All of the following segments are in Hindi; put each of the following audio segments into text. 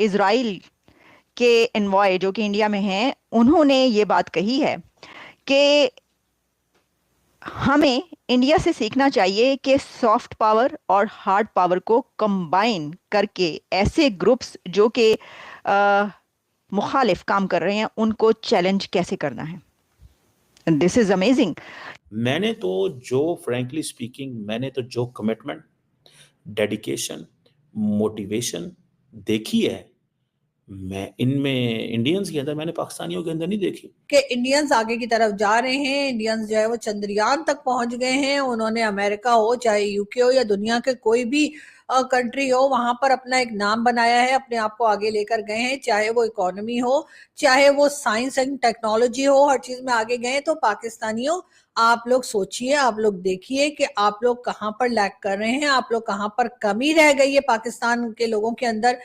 इजराइल के एनवॉय जो कि इंडिया में हैं, उन्होंने ये बात कही है कि हमें इंडिया से सीखना चाहिए कि सॉफ्ट पावर और हार्ड पावर को कंबाइन करके ऐसे ग्रुप्स जो कि मुखालिफ काम कर रहे हैं उनको चैलेंज कैसे करना है। This is amazing. मैंने तो फ्रैंकली स्पीकिंग, मैंने तो जो कमिटमेंट, डेडिकेशन, मोटिवेशन देखी है, मैं इनमें इंडियंस के अंदर, मैंने पाकिस्तानियों के अंदर नहीं देखी। कि इंडियंस आगे की तरफ जा रहे हैं, इंडियंस जो है वो चंद्रयान तक पहुंच गए हैं। उन्होंने अमेरिका हो, चाहे यूके हो या दुनिया के कोई भी कंट्री हो, वहां पर अपना एक नाम बनाया है, अपने आप को आगे लेकर गए हैं। चाहे वो इकोनॉमी हो, चाहे वो साइंस एंड टेक्नोलॉजी हो, हर चीज में आगे गए हैं। तो पाकिस्तानियों, आप लोग सोचिए, आप लोग देखिए कि आप लोग कहां पर लैग कर रहे हैं, आप लोग कहां पर कमी रह गई है पाकिस्तान के लोगों के अंदर।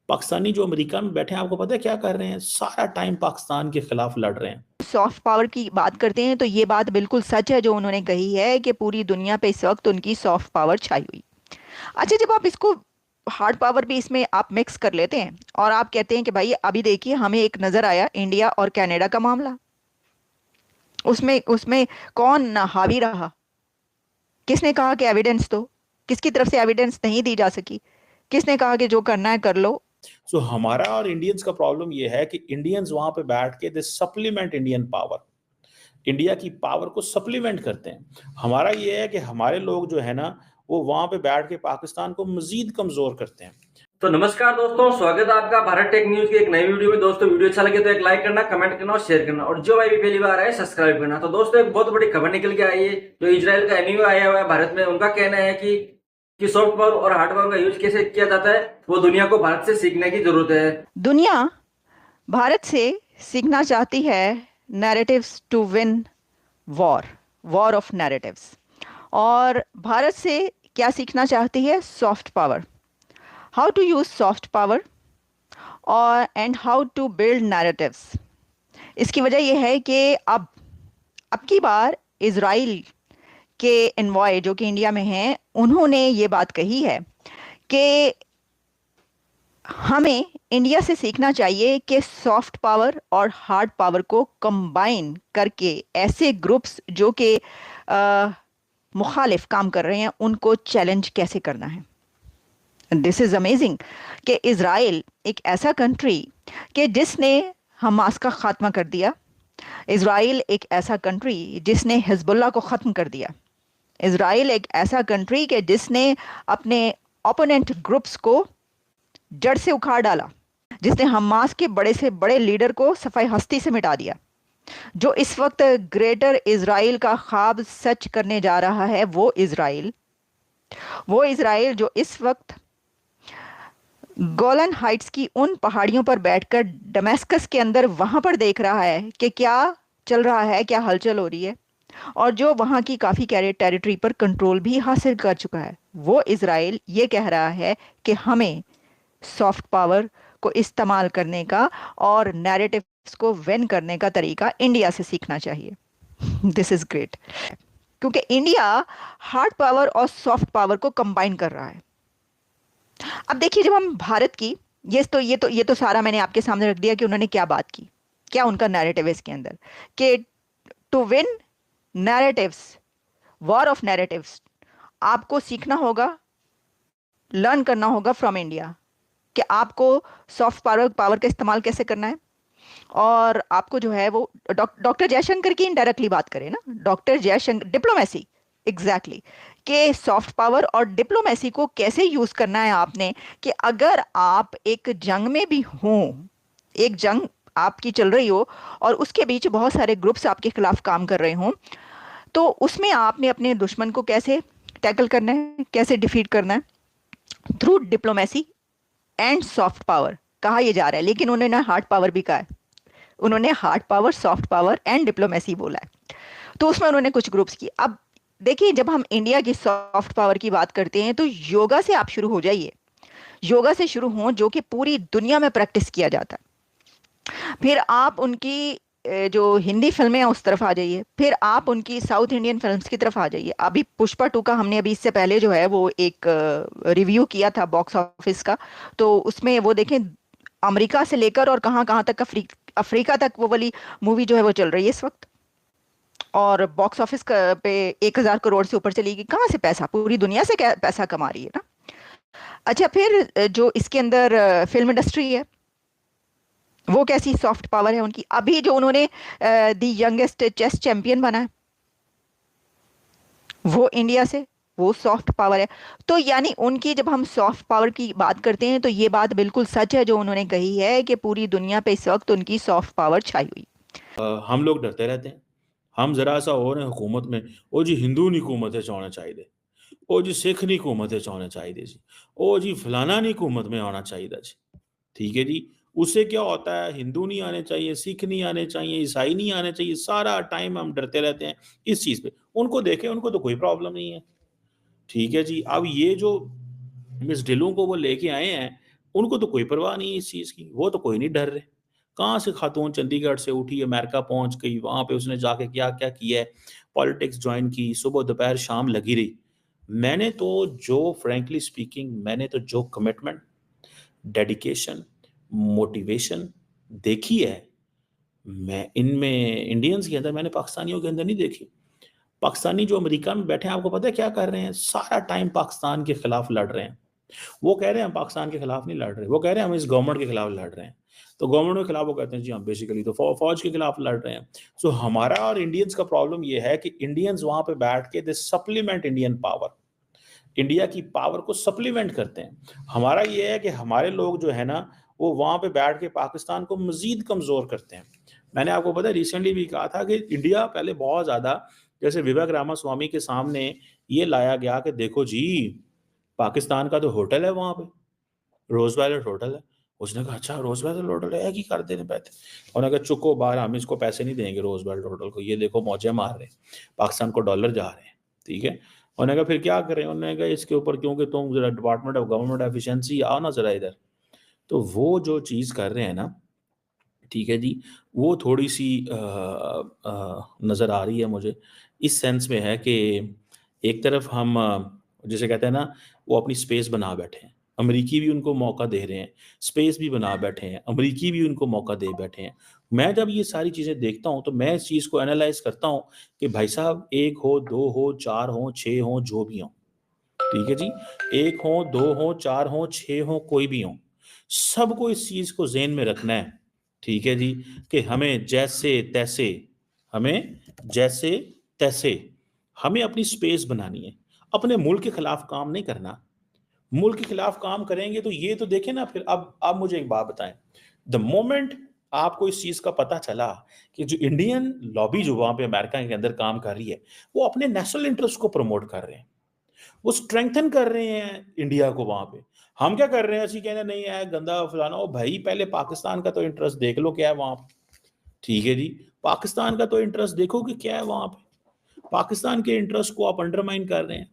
पाकिस्तानी जो अमेरिका में बैठे हैं, आपको पता है क्या कर रहे हैं? सारा टाइम पाकिस्तान के खिलाफ लड़ रहे हैं। सॉफ्ट पावर की बात करते हैं तो ये बात बिल्कुल सच है जो उन्होंने कही है कि पूरी दुनिया पे इस वक्त उनकी सॉफ्ट पावर छाई हुई। अच्छा, जब आप इसको हार्ड पावर भी इसमें आप मिक्स कर लेते हैं और आप कहते हैं कि भाई अभी देखिए हमें एक नजर आया इंडिया और कनाडा का मामला, उसमें उसमें कौन हावी रहा? किसने कहा कि एविडेंस दो? किसकी तरफ से एविडेंस नहीं दी जा सकी? किसने कहा कि जो करना है कर लो? सो हमारा और इंडियंस का प्रॉब्लम यह है कि इंडियंस वहां पे बैठ के दे सप्लीमेंट इंडियन पावर, इंडिया की पावर को सप्लीमेंट करते हैं। हमारा ये है कि हमारे लोग जो है ना, वो वहां पे बैठ के पाकिस्तान को मजीद कमजोर करते हैं। तो नमस्कार दोस्तों, स्वागत है आपका भारत टेक न्यूज की एक नई वीडियो में। दोस्तों, वीडियो अच्छा लगे तो एक लाइक करना, कमेंट करना और शेयर करना, और जो भाई भी पहली बार आए सब्सक्राइब करना। तो दोस्तों, एक बहुत बड़ी खबर निकल के आई है। जो इजराइल का एमओयू आया हुआ है भारत में, उनका कहना है कि सॉफ्ट पावर और हार्ड पावर का यूज कैसे किया जाता है, वो दुनिया को भारत से सीखने की जरूरत है। दुनिया भारत से सीखना चाहती है narratives to win war of narratives, और भारत से क्या सीखना चाहती है? Soft power, how to use soft power और and how to build narratives. इसकी वजह यह है कि अब की बार इजराइल के एनवॉय जो कि इंडिया में हैं, उन्होंने ये बात कही है कि हमें इंडिया से सीखना चाहिए कि सॉफ्ट पावर और हार्ड पावर को कंबाइन करके ऐसे ग्रुप्स जो कि मुखालिफ काम कर रहे हैं उनको चैलेंज कैसे करना है। दिस इज अमेजिंग कि इजराइल एक ऐसा कंट्री कि जिसने हमास का खात्मा कर दिया, इजराइल एक ऐसा कंट्री जिसने हिजबुल्लाह को ख़त्म कर दिया, इजराइल एक ऐसा कंट्री कि जिसने अपने ओपोनेंट ग्रुप्स को जड़ से उखाड़ डाला, जिसने हमास के बड़े से बड़े लीडर को सफाई हस्ती से मिटा दिया। जो इस वक्त ग्रेटर इजराइल का ख्वाब सच करने जा रहा है, वो इजराइल जो इस वक्त गोलन हाइट्स की उन पहाड़ियों पर बैठकर दमेस्कस के अंदर वहां पर देख रहा है कि क्या चल रहा है, क्या हलचल हो रही है, और जो वहां की काफी टेरिटरी पर कंट्रोल भी हासिल कर चुका है, वो इजराइल ये कह रहा है कि हमें सॉफ्ट पावर को इस्तेमाल करने का और नैरेटिव्स को विन करने का तरीका इंडिया से सीखना चाहिए। दिस इज ग्रेट, क्योंकि इंडिया हार्ड पावर और सॉफ्ट पावर को कंबाइन कर रहा है। अब देखिए, जब हम भारत की ये तो सारा मैंने आपके सामने रख दिया कि उन्होंने क्या बात की, क्या उनका नैरेटिव है इसके अंदर, कि to win narratives, war of narratives, आपको सीखना होगा, लर्न करना होगा फ्रॉम इंडिया कि आपको सॉफ्ट पावर का इस्तेमाल कैसे करना है। और आपको जो है वो डॉक्टर जयशंकर की इनडायरेक्टली बात करें ना, डॉक्टर जयशंकर, डिप्लोमेसी, एग्जैक्टली, कि सॉफ्ट पावर और डिप्लोमेसी को कैसे यूज करना है आपने, कि अगर आप एक जंग में भी हों, एक जंग आपकी चल रही हो और उसके बीच बहुत सारे ग्रुप्स आपके खिलाफ काम कर रहे हों, तो उसमें आपने अपने दुश्मन को कैसे टैकल करना है, कैसे डिफीट करना है, through diplomacy and soft power कहा यह जा रहा है। लेकिन उन्होंने हार्ड पावर भी कहा है, उन्होंने hard power, soft power and diplomacy बोला है। तो उसमें उन्होंने कुछ ग्रुप्स की। अब देखिए, जब हम इंडिया की सॉफ्ट पावर की बात करते हैं तो योगा से आप शुरू हो जाइए, योगा से शुरू हो जो कि पूरी दुनिया में प्रैक्टिस किया जाता है। फिर आप उनकी जो हिंदी फिल्में हैं उस तरफ आ जाइए, फिर आप उनकी साउथ इंडियन फिल्म्स की तरफ आ जाइए। अभी पुष्पा 2 का हमने अभी इससे पहले जो है वो एक रिव्यू किया था बॉक्स ऑफिस का, तो उसमें वो देखें अमेरिका से लेकर और कहाँ कहाँ तक अफ्रीका तक वो वाली मूवी जो है वो चल रही है इस वक्त, और बॉक्स ऑफिस पे 1,000 करोड़ से ऊपर चली गई। कहाँ से पैसा, पूरी दुनिया से पैसा कमा रही है ना। अच्छा, फिर जो इसके अंदर फिल्म इंडस्ट्री है, वो कैसी सॉफ्ट पावर है उनकी। अभी जो उन्होंने द यंगेस्ट चेस चैंपियन बना है वो इंडिया से, वो सॉफ्ट पावर है। तो यानी उनकी, जब हम सॉफ्ट पावर की बात करते हैं तो ये बात बिल्कुल सच है जो उन्होंने कही है कि पूरी दुनिया पे इस वक्त उनकी सॉफ्ट पावर छाई हुई। हम लोग डरते रहते हैं। हम जरा सा हो रहे हुकूमत में, ओ जी हिंदू नहीं हुकूमत है चाहना चाहिए, ओ जी सिख नहीं हुकूमत है चाहना चाहिए जी, ओ जी फलाना नहीं हुकूमत में आना चाहिए जी। ठीक है जी, उससे क्या होता है, हिंदू नहीं आने चाहिए, सिख नहीं आने चाहिए, ईसाई नहीं आने चाहिए, सारा टाइम हम डरते रहते हैं इस चीज़ पे। उनको देखें, उनको तो कोई प्रॉब्लम नहीं है। ठीक है जी, अब ये जो मिस ढिल्लों को वो लेके आए हैं, उनको तो कोई परवाह नहीं है इस चीज़ की, वो तो कोई नहीं डर रहे। कहाँ से खातून चंडीगढ़ से उठी, अमेरिका पहुँच गई, वहाँ पे उसने जाके क्या-क्या किया है, पॉलिटिक्स जॉइन की, सुबह, दोपहर, शाम लगी रही। मैंने तो जो फ्रैंकली स्पीकिंग, मैंने तो जो कमिटमेंट, डेडिकेशन, मोटिवेशन देखी है, मैं इनमें इंडियंस के अंदर मैंने पाकिस्तानियों के अंदर नहीं देखी। पाकिस्तानी जो अमेरिका में बैठे हैं, आपको पता है क्या कर रहे हैं? सारा टाइम पाकिस्तान के खिलाफ लड़ रहे हैं। वो कह रहे हैं हम पाकिस्तान के खिलाफ नहीं लड़ रहे, वो कह रहे हैं हम इस गवर्नमेंट के खिलाफ लड़ रहे हैं। तो गवर्नमेंट के खिलाफ वो कहते हैं जी हम बेसिकली तो फौज के खिलाफ लड़ रहे हैं। सो हमारा और इंडियंस का प्रॉब्लम ये है कि इंडियंस वहां पे बैठ के दे सप्लीमेंट इंडियन पावर, इंडिया की पावर को सप्लीमेंट करते हैं। हमारा ये है कि हमारे लोग जो है ना, वो वहां पे बैठ के पाकिस्तान को मजीद कमजोर करते हैं। मैंने आपको पता है रिसेंटली भी कहा था कि इंडिया पहले बहुत ज्यादा, जैसे विवेक रामास्वामी के सामने ये लाया गया कि देखो जी पाकिस्तान का तो होटल है वहां पे, रोज वैलेट होटल है। उसने कहा अच्छा रोज वैलेट होटल है कि कर देने पैसे। उन्होंने कहा चुको बाहर, हम इसको पैसे नहीं देंगे रोज वैलेट होटल को, ये देखो मौजे मार रहे हैं, पाकिस्तान को डॉलर जा रहे हैं। ठीक है, उन्होंने कहा फिर क्या करें, उन्होंने कहा इसके ऊपर क्योंकि तुम जरा डिपार्टमेंट ऑफ गवर्नमेंट एफिशिएंसी आओ ना जरा इधर। तो वो जो चीज़ कर रहे हैं ना, ठीक है जी, वो थोड़ी सी नज़र आ रही है मुझे, इस सेंस में है कि एक तरफ हम जिसे कहते हैं ना, वो अपनी स्पेस बना बैठे हैं, अमरीकी भी उनको मौका दे रहे हैं, स्पेस भी बना बैठे हैं, अमरीकी भी उनको मौका दे बैठे हैं। मैं जब ये सारी चीज़ें देखता हूँ तो मैं इस चीज़ को एनालाइज करता हूँ कि भाई साहब 1 हो, 2 हो, 4 हो, 6 हो, जो भी हो, ठीक है जी, 1 हो, 2 हो, 4 हो, 6 हो, कोई भी हो, सबको इस चीज़ को ज़हन में रखना है, ठीक है जी, कि हमें जैसे-तैसे, हमें जैसे-तैसे, हमें अपनी स्पेस बनानी है, अपने मुल्क के खिलाफ काम नहीं करना। मुल्क के खिलाफ काम करेंगे तो ये तो देखें ना, फिर अब मुझे एक बात बताएं, द मोमेंट आपको इस चीज का पता चला कि जो इंडियन लॉबी जो वहां पे अमेरिका के अंदर काम कर रही है, वो अपने नेशनल इंटरेस्ट को प्रमोट कर रहे हैं, वो स्ट्रेंथन कर रहे हैं इंडिया को वहां पे। हम क्या कर रहे हैं, ऐसी कहना नहीं है गंदा फलाना, ओ भाई पहले पाकिस्तान का तो इंटरेस्ट देख लो क्या है वहां पे। ठीक है जी, पाकिस्तान का तो इंटरेस्ट देखो कि क्या है वहां पे। पाकिस्तान के इंटरेस्ट को आप अंडरमाइन कर रहे हैं।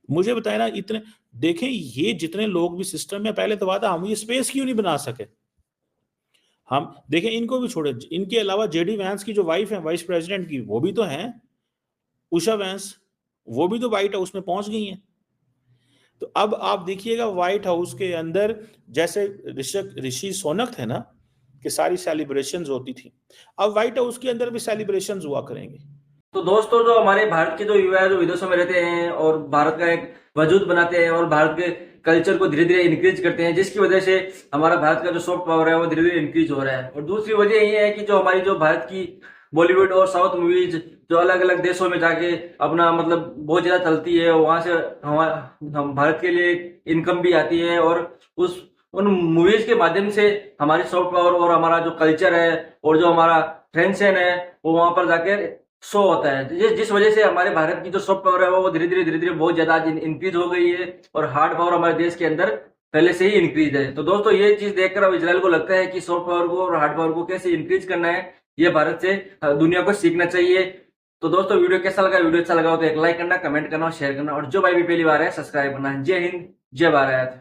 मुझे बताया ना, इतने देखें, ये जितने लोग भी सिस्टम में, पहले तो बात है हम ये स्पेस क्यों नहीं बना सके। हम देखें, इनको भी छोड़े, इनके अलावा जेडी वैंस की जो वाइफ है वाइस प्रेसिडेंट की, वो भी तो हैं, उषा वैंस, वो भी तो व्हाइट हाउस में पहुंच गई हैं। तो अब आप देखिएगा व्हाइट हाउस के अंदर, जैसे ऋषि सोनक थे ना कि सारी सेलिब्रेशंस होती थी, अब व्हाइट हाउस के अंदर भी सेलिब्रेशंस हुआ करेंगे। तो दोस्तों, जो हमारे भारत के जो युवा है जो विदेशों में रहते हैं और भारत का एक वजूद बनाते हैं और भारत के कल्चर को धीरे धीरे इंक्रीज करते हैं, जिसकी वजह से हमारा भारत का जो सॉफ्ट पावर है वो धीरे धीरे इंक्रीज हो रहा है। और दूसरी वजह ये है कि जो हमारी जो भारत की बॉलीवुड और साउथ मूवीज जो अलग अलग देशों में जाके अपना मतलब बहुत ज्यादा चलती है, वहां से हम भारत के लिए इनकम भी आती है, और उन मूवीज के माध्यम से हमारी सॉफ्ट पावर और हमारा जो कल्चर है और जो हमारा ट्रेडिशन है वो वहां पर जाकर शो होता है, जिस वजह से हमारे भारत की जो सॉफ्ट पावर है वो धीरे धीरे बहुत ज्यादा इंक्रीज हो गई है, और हार्ड पावर हमारे देश के अंदर पहले से ही इंक्रीज है। तो दोस्तों, ये चीज देखकर अब इजराइल को लगता है कि सॉफ्ट पावर को और हार्ड पावर को कैसे इंक्रीज करना है, ये भारत से दुनिया को सीखना चाहिए। तो दोस्तों, वीडियो कैसा लगा, वीडियो अच्छा लगा हो तो एक लाइक करना, कमेंट करना और शेयर करना, और जो भाई भी पहली बार है सब्सक्राइब करना। जय हिंद, जय भारत।